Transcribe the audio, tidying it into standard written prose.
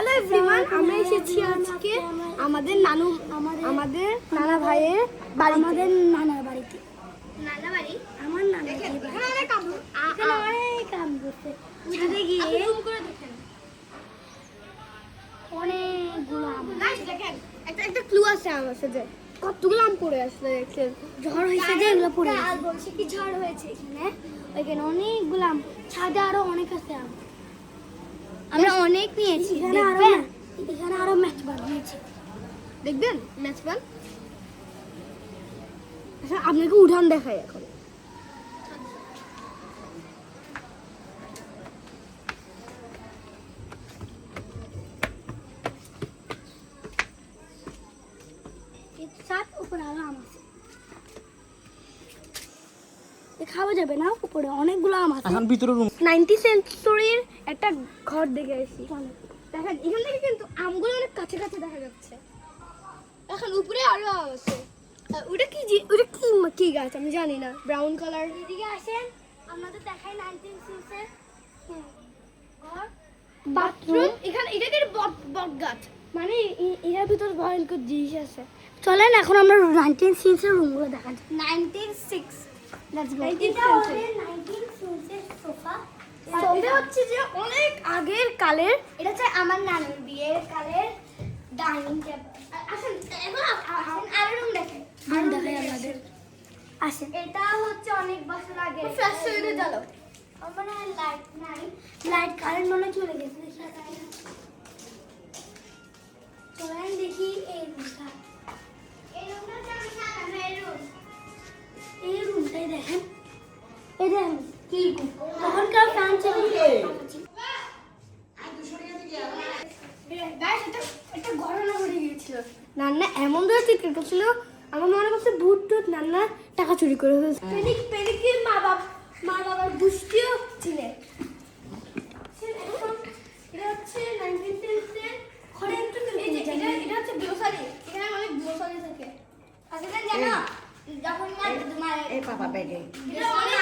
Hello everyone, আমরা এসেছি আজকে আমাদের নানা ভাইয়ের বাড়ি, আমাদের নানার বাড়িতে। নানা বাড়ি আমার নানা এখানে অনেক কাম করছে। ছাদে গিয়ে অনেকগুলো আম দেখেন, একটা ক্লু আছে আমার সাথে। কতগুলো আম পড়ে আসলে দেখছেন, ঝড় হয়েছে যে এগুলো পড়ে আর বলছে কি ঝড় হয়েছে এখানে অনেকগুলো আম, ছাদে আরো অনেক আছে আম, আমরা অনেক নিয়েছি। এখানে আরো ম্যাচ বল নিয়েছি, দেখবেন ম্যাচ বল। আচ্ছা আপনাকে উঠান দেখাই এখন। উপরে আরো আম আছে, খাওয়া যাবে না, উপরে অনেকগুলো আম আছে। এখন ভিতরে রুম 90 সেঞ্চুরির একটা ঘর দেখে আসি। দেখেন এখান থেকে কিন্তু আমগুলো অনেক কাছে কাছে দেখা যাচ্ছে। এখন উপরে আরো আম আছে। ওটা কি গাছ আমি জানি না, ব্রাউন কালার। এদিকে আসেন, আপনাদের দেখাই 19 সেঞ্চুরির বাথরুম। এখানে এটা কি বট গাছ, মানে এর ভিতর ভয়ঙ্কর জিনিস আছে। চলেন এখন আমরা 19 সেঞ্চুরির রুমগুলো দেখা যাক। 96 লেটস গো। এটা হচ্ছে 19 সেঞ্চুরির সোফা। এটা হচ্ছে যে অনেক আগের কালের, এটা হচ্ছে আমার নানুর বিয়ের কালের ডাইনিং টেবিল। আসেন এখন আরো রুম দেখেন, রুম দেখাই আপনাদের। আসেন, এটা হচ্ছে অনেক বছর আগে। ফ্ল্যাশ লাইটে জ্বালো, আমার লাইট নাই, লাইট কারেন্ট মনে চলে গেছে। চলেন দেখি এই রুমটা। এই রুমটা আমি সাজানো, এই রুমটাই দেখেন। এই দেখেন কি তখনকার ফ্যান ছিল। একটা ঘটনা ঘটে গিয়েছিল, নান্না এমন ধরে চিৎকার করছিল, আমার মনে করছে ভূত টুত নান্না টাকা চুরি করে ফেলছে। পেনিকের মা বাবার দুষ্টিও ছিলেন। এটা হচ্ছে 1910 ঘরে একটু এটা হচ্ছে গ্রোসারি, এখানে অনেক গ্রোসারি থাকে। আচ্ছা জানো যখন তোমার এই পাপা ব্যাগে এটা অনেক